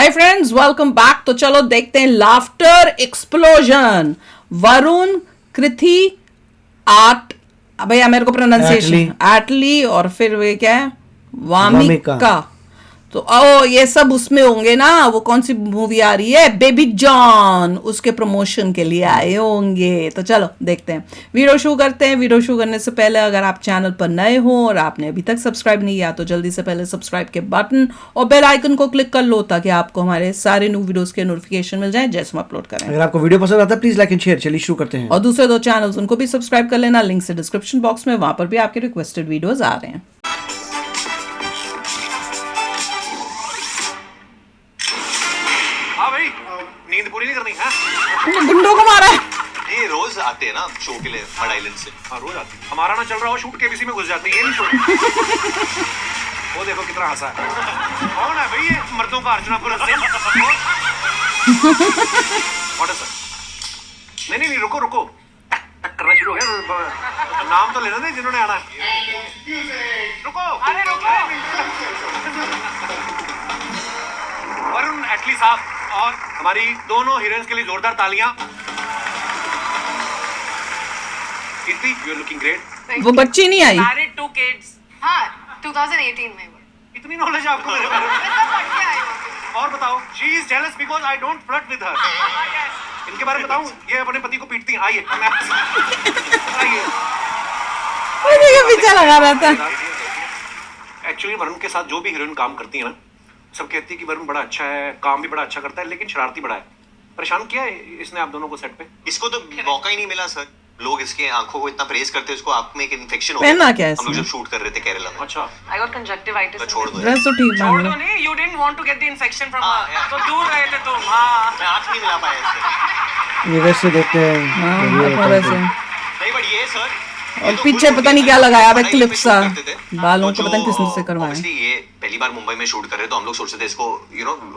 Hi friends, welcome back. तो चलो देखते हैं लाफ्टर एक्सप्लोजन। वरुण, कृति, आर्ट, भैया मेरे को प्रोनाउंसिएशन एटली और फिर वे क्या है, वामिका। तो ये सब उसमें होंगे ना। वो कौन सी मूवी आ रही है, बेबी जॉन, उसके प्रमोशन के लिए आए होंगे। तो चलो देखते हैं, वीडियो शुरू करते हैं। वीडियो शुरू करने से पहले अगर आप चैनल पर नए हो और आपने अभी तक सब्सक्राइब नहीं किया तो जल्दी से पहले सब्सक्राइब के बटन और बेल आइकन को क्लिक कर लो ताकि आपको हमारे सारे न्यू वीडियोस के नोटिफिकेशन मिल जाए जैसे हम अपलोड करें। अगर आपको वीडियो पसंद आता है प्लीज लाइक एंड शेयर। चलिए शुरू करते हैं। और दूसरे 2 चैनल्स उनको भी सब्सक्राइब कर लेना, लिंक से डिस्क्रिप्शन बॉक्स में, वहां पर भी आपके रिक्वेस्टेड वीडियोज आ रहे हैं। नींद पूरी नहीं करनी है? गुंडों को मारा है। ये रोज आते हैं ना शो के लिए मड आइलैंड से। हाँ रोज आती है। हमारा ना चल रहा हो शूट केबीसी में घुस जाती है, ये नहीं शो। वो देखो कितना हंसा है। कौन है भाई ये? मर्दों का अर्चना पुरस्कार। नहीं नहीं नहीं, रुको रुको, करना शुरू हो गया। नाम तो लेना दे जिन्होंने आना है। रुको, अरे रुको। वरुण एटली साहब और हमारी दोनों हीरोइंस के लिए जोरदार तालियां। कीर्ति, यू आर लुकिंग ग्रेट। वो बच्ची नहीं आई। Married 2 kids। हाँ 2018 में। इतनी नॉलेज आपको मेरे बारे में। और बताओ, she is jealous because I don't flirt with her. इनके बारे में बताऊं, ये अपने पति को पीटती हैं। आइए आइए। पीछे लगा रहता है। एक्चुअली वरुण के साथ जो भी हीरोइन काम करती है ना, सब कहती है कि वरुण बड़ा अच्छा है, काम भी बड़ा अच्छा करता है, लेकिन शरारती बड़ा है। परेशान किया है इसने आप दोनों को सेट पे? इसको तो मौका ही नहीं मिला सर। लोग इसके आंखों को इतना प्रेज करते हैं, उसको आंख में एक इन्फेक्शन हो पहना गया। क्या है हम लोग इसमें? जब शूट कर रहे थे केरला में। अच्छा, I got conjunctivitis। तो छोड़ दो ड्रेस तो ठीक छोड़ है। दो नहीं, you didn't want to get the infection from हाँ, her। यार। तो दूर रहे थे तुम। हाँ। मैं आंख नहीं मिला पाया इससे। ये वैसे देखते हैं। नहीं बट ये सर, और पीछे पता नहीं क्या लगाया है, क्लिप सा बालों को, पता नहीं किसने से करवाया। Obviously ये पहली बार मुंबई में शूट कर रहे तो हम लोग सोचते थे इसको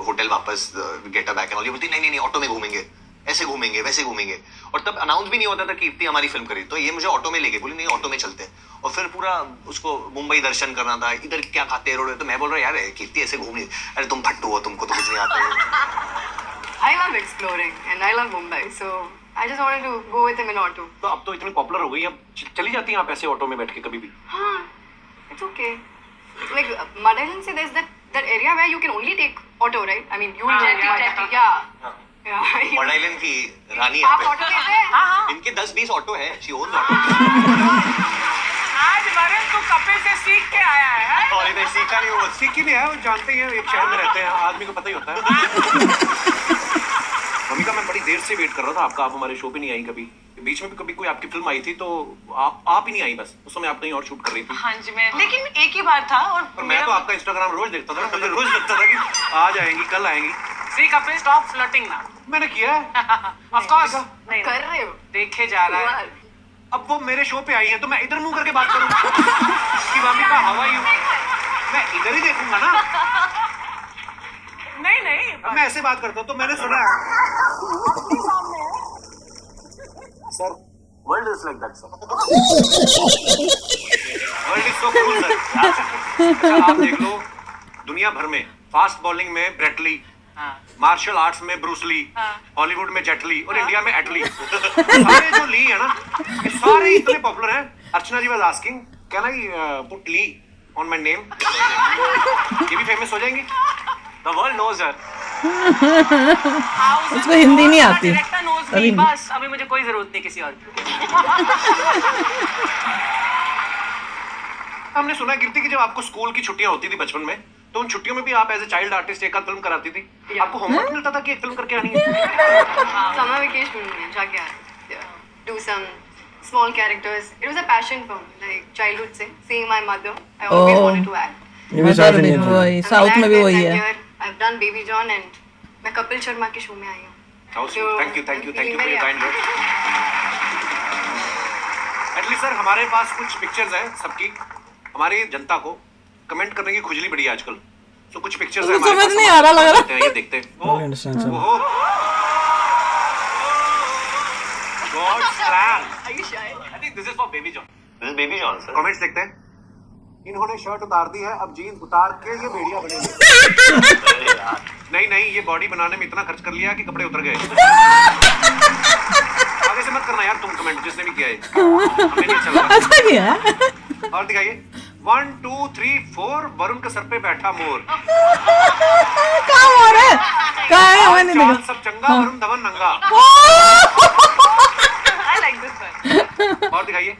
होटल वापस get a back and all. ये बोलती नहीं नहीं नहीं, ऑटो में घूमेंगे, ऐसे घूमेंगे वैसे घूमेंगे। और तब अनाउंस भी नहीं होता था कि कीर्ति हमारी फिल्म करी, तो ये मुझे ऑटो में लेके बोली नहीं ऑटो में चलते हैं। और फिर पूरा उसको मुंबई दर्शन करना था, इधर क्या खाते हैं रोड। तो मैं बोल रहा यार कीर्ति ऐसे घूम नहीं, अरे तुम फट्टू हो, तुमको तो कुछ नहीं आता। I love exploring and I love Mumbai, so I just wanted to go with him in auto. तो अब तो इतनी पॉपुलर हो गई, अब चली जाती हैं आप ऐसे ऑटो में बैठ के कभी भी? हाँ, it's okay. Like Mud Island से there's that area where you can only take auto, right? I mean, you yeah. Mud island की रानी आप यहाँ ऑटो पे। लेते हैं? इनके 10-20 ऑटो है, शी ओन्स ऑटो। आज वरुण तू कपिल से सीख के आया है। और इधर सीखा नहीं, वो सीखी नहीं है, वो जानते ही हैं, एक शहर में रहते हैं, आदमी को पता ही होता है। मम्मी मैं बड़ी देर से वेट कर रहा था आपका, आप हमारे शो पे नहीं आई कभी। बीच में भी कभी कोई आपकी फिल्म आई थी तो आप ही नहीं आई, बस उस समय आप कहीं और शूट कर रही थी। हाँ जी, मैं लेकिन एक ही बार था। और मैं तो आपका इंस्टाग्राम रोज देखता था, मुझे रोज लगता था कि आज आएंगी, कल आएंगी। सी कपिल स्टॉप फ्लर्टिंग ना। मैंने किया है ऑफ कोर्स नहीं कर रहे हो? देखे जा रहा है। अब वो मेरे शो पे आई है तो मैं इधर मुंह करके बात करूं कि वामिका हाउ आर यू? मैं इधर ही देखूंगा ना। नहीं नहीं, अब मैं ऐसे बात करता हूं तो मैंने सुना sir, world is like that sir, world is so cruel sir. आप देख लो, दुनिया भर में फास्ट बॉलिंग में ब्रेट ली, मार्शल आर्ट्स में ब्रूस ली, हॉलीवुड में जेट ली और इंडिया में एटली। सारे जो ली है ना, ये सारे इतने पॉपुलर हैं। Archana ji was asking can I put Lee on my name? ये भी फेमस हो जाएंगी। The world knows her. उसको हिंदी नहीं आती अभी बस, अभी मुझे कोई जरूरत नहीं किसी और की। हमने सुना कीर्ति कि जब आपको स्कूल की छुट्टियां होती थी बचपन में, तो उन छुट्टियों में भी आप एज ए चाइल्ड आर्टिस्ट एक फिल्म कराती थी। आपको होमवर्क मिलता था कि एक फिल्म करके आनी है? Summer vacation में जाके आए, do some small characters. It was a passion for me, like childhood से, seeing my mother. I always wanted to act. ये भी साथ नहीं है। वही साउथ में भी वही है। I've done Baby John and मैं कपिल शर्मा के शो में आई हूँ। Thank you for your kind words. At least sir हमारे पास कुछ पिक्चर्स हैं सबकी, हमारी जनता को कमेंट करने की खुजली बड़ी है आजकल। तो कुछ पिक्चर्स हैं हमारे पास, समझ नहीं आ रहा, लग रहा है ये देखते हैं। God's plan. Are you shy? I think this is for Baby John. This is Baby John, sir. Comments देखते हैं। इन्होंने शर्ट उतार दी है, अब जीन्स उतार के ये भेड़िया बनेंगे। नहीं नहीं, ये बॉडी बनाने में इतना खर्च कर लिया कि कपड़े उतर गए। आगे से मत करना यार तुम कमेंट, जिसने भी किया है हमें नहीं अच्छा लगा। अच्छा किया है। और दिखाइए 1 2 3 4 वरुण के सर पे बैठा मोर। कहाँ हो रहा है? कहाँ है? हमें नहीं चाल दिखा। सब चंगा, वरुण धवन नंगा। I like this one. और दिखाइए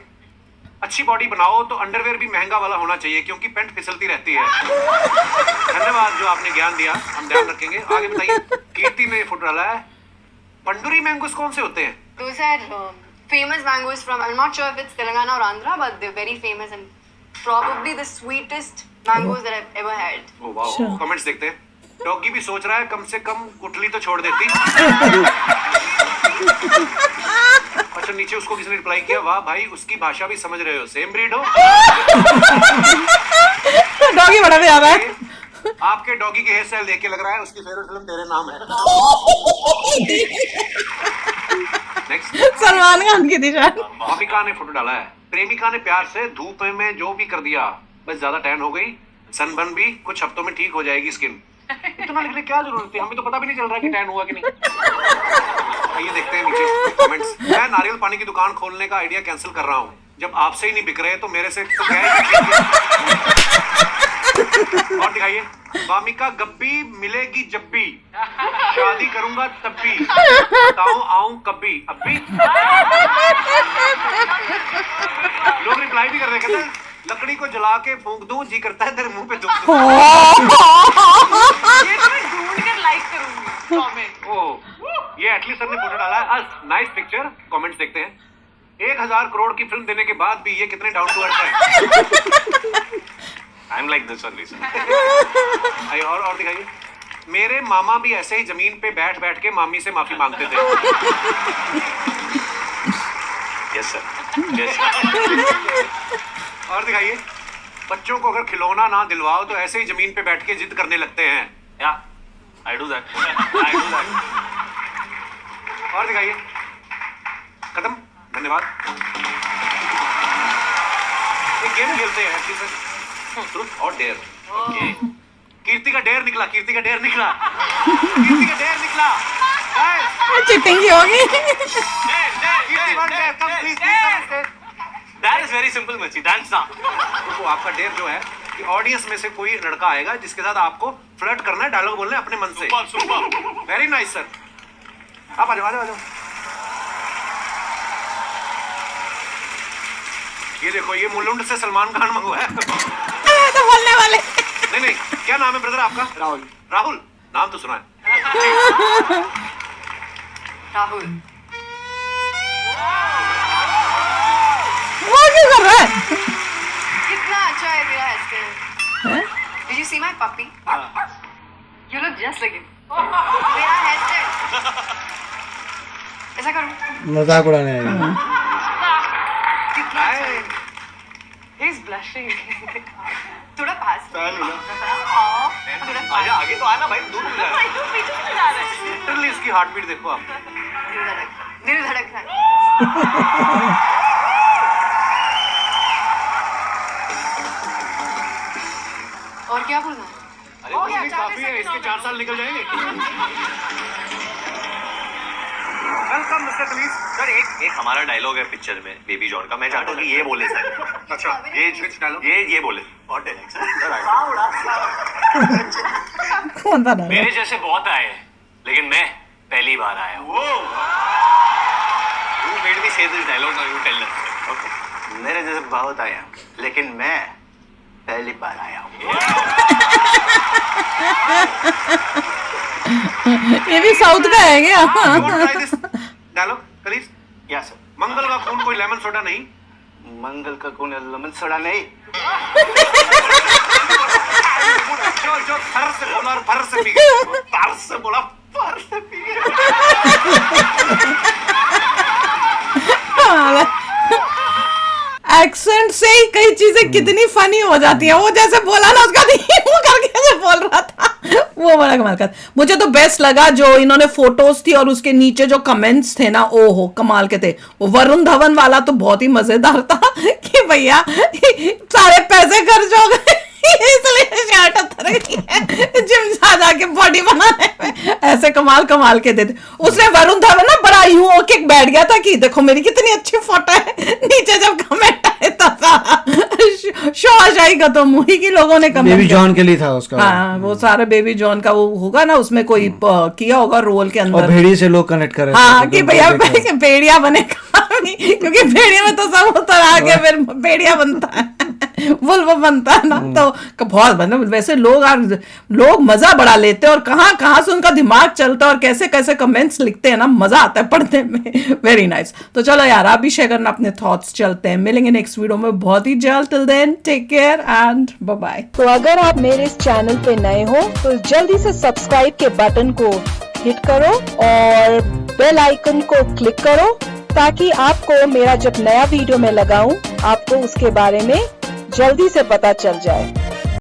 अच्छी बॉडी बनाओ तो अंडरवेयर भी महंगा वाला होना चाहिए, क्योंकि पैंट फिसलती रहती है। धन्यवाद जो आपने ज्ञान दिया, हम ध्यान रखेंगे। आगे बताइए, कीर्ति ने फुट डाला है। पंडुरी मैंगोस कौन से होते हैं? Those are famous mangoes from, I'm not sure if it's Telangana or Andhra, but they're very famous and probably the sweetest mangoes that I've ever had. Oh wow, comments देखते हैं। Doggy भी सोच रहा है कम से कम कुटली तो छोड़ देती। अच्छा, नीचे उसको किसी ने रिप्लाई किया, वाह भाई उसकी भाषा भी समझ रहे हो, सेम ब्रीड हो। डॉगी बड़ा भी आ रहा है। आपके डॉगी के हेयर स्टाइल देख के लग रहा है उसकी फेवरेट फिल्म तेरे नाम है। नेक्स्ट, सलमान खान की दिशा। मोनिका ने फोटो डाला है। प्रेमिका ने प्यार से धूप में जो भी कर दिया, बस ज्यादा टैन हो गई, सनबर्न भी कुछ हफ्तों में ठीक हो जाएगी स्किन। इतना लिखने क्या जरूरत थी, हमें तो पता भी नहीं चल रहा है कि टैन हुआ कि नहीं। ये देखते हैं नीचे कमेंट्स। मैं नारियल पानी की दुकान खोलने का आइडिया कैंसिल कर रहा हूँ, जब आपसे ही नहीं बिक रहे तो मेरे से तो क्या ही। और दिखाइए, वामिका गब्बी मिलेगी जब भी, शादी करूंगा तब भी, बताऊं आऊं कभी अब भी। लोग रिप्लाई भी कर रहे हैं, कहते हैं लकड़ी को जला के फूंक दूं, जी करता है तेरे मुंह पे दुख दूं। ये तो मैं ढूंढ कर लाइक करूंगी कमेंट। ओ, ये एटली सर ने फोटो डाला है। Nice picture. कमेंट्स देखते हैं। 1000 करोड़ की फिल्म देने के बाद भी ये कितने डाउन टू अर्थ है। I am like this only. और दिखाइए, मेरे मामा भी ऐसे ही जमीन पे बैठ बैठ के मामी से माफी मांगते थे। Yes sir, yes. और दिखाइए, बच्चों को अगर खिलौना ना दिलवाओ तो ऐसे ही जमीन पे बैठ के जिद करने लगते हैं। या I do that, I do that. और दिखाइए, खत्म। धन्यवाद। एक गेम खेलते हैं ट्रुथ और डेयर। कीर्ति का डेयर निकला, कीर्ति का डेयर निकला, कीर्ति का डेयर निकला। चिटिंग की होगी। Kirti one dare, come please please. That is very simple मची, डांस ना। तो आपका डेयर जो है कि ऑडियंस में से कोई लड़का आएगा जिसके साथ आपको फ्लर्ट करना है, डायलॉग बोलना है अपने मन से। सुपर। Very nice sir. आप आ जाओ, आ जाओ, आ जाओ। ये देखो, ये मुलुंड से सलमान खान मंगवाया है। तो बोलने वाले। नहीं नहीं, क्या नाम है ब्रदर आपका? राहुल। राहुल, नाम तो सुना है। Rahul. वो क्यों कर रहा है? कितना अच्छा है तेरा hairstyle. Did you see my puppy? You look just like him. मेरा हेयरस्टाइल। ऐसा करूँ? मजाक उड़ाने आएगा। कितना अच्छा है। He's blushing. थोड़ा पास। थोड़ा आजा, आगे तो आना भाई, दूर क्यों जा रहा है? तू पीछे क्यों जा रहा है? लिटरली इसकी हार्ट बीट देखो आप। दिल धड़क रहा है। और क्या बोलना है? अरे कुछ नहीं, काफी है, इसके 4 साल निकल जाएंगे। Welcome mister please. सर, एक हमारा डायलॉग है पिक्चर में बेबी जॉन का, मैं चाहता हूँ कि ये बोले सर। अच्छा, ये बोले। और डायलॉग सर। कौन था डाला? मेरे जैसे बहुत आए हैं, लेकिन मैं पहली बार आया हूँ। You made me say this dialogue, now you tell them. Okay. मेरे जैसे बहुत आए हैं, लेकिन मैं पहली बार आया हूँ। ये भी साउथ का है क्या? Dialogue please. क्या सर? मंगल का खून कोई लेमन सोडा नहीं। मंगल का खून लेमन सोडा नहीं। जो थर से बोला और फर से पी गया। फर से बोला, फर से पी गया। एक्सेंट से ही कई चीजें कितनी फनी हो जाती हैं। वो जैसे बोला ना, उसका वो करके जो बोल रहा था वो बड़ा कमाल का। मुझे तो बेस्ट लगा जो इन्होंने फोटोज थी और उसके नीचे जो कमेंट्स थे ना, ओहो कमाल के थे। वो वरुण धवन वाला तो बहुत ही मजेदार था कि भैया सारे पैसे खर्च हो गए इसलिए शर्ट उतर गई है जिम जाके बॉडी बनाने में। ऐसे कमाल कमाल के देते। उसने वरुण धवन ना बड़ा यूं होके बैठ गया था कि देखो मेरी कितनी अच्छी फोटो है। नीचे जब कमेंट आए तो शोशाई खत्म हुई कि लोगों ने कमेंट, बेबी जॉन के लिए था उसका। हाँ वो सारा बेबी जॉन का वो होगा ना, उसमें कोई किया होगा रोल के और अंदर। भेड़िए से लोग कनेक्ट कर रहे थे। हाँ कि भैया भेड़िया बनेगा क्योंकि भेड़िया में तो सब उतर आके फिर भेड़िया बनता है, वुल्फ बनता है ना। तो बहुत मतलब वैसे लोग मजा बड़ा लेते हैं और कहाँ कहाँ से उनका दिमाग चलता है और कैसे कैसे कमेंट्स लिखते हैं ना, मजा आता है पढ़ने में। Very nice. तो चलो यार आप भी शेयर करना अपने थॉट्स। चलते हैं, मिलेंगे नेक्स्ट वीडियो में बहुत ही जल्द। Till then take care and bye bye. तो अगर आप मेरे इस चैनल पे नए हो तो जल्दी से सब्सक्राइब के बटन को हिट करो और बेल आइकन को क्लिक करो ताकि आपको मेरा जब नया वीडियो मैं लगाऊं आपको उसके बारे में जल्दी से पता चल जाए।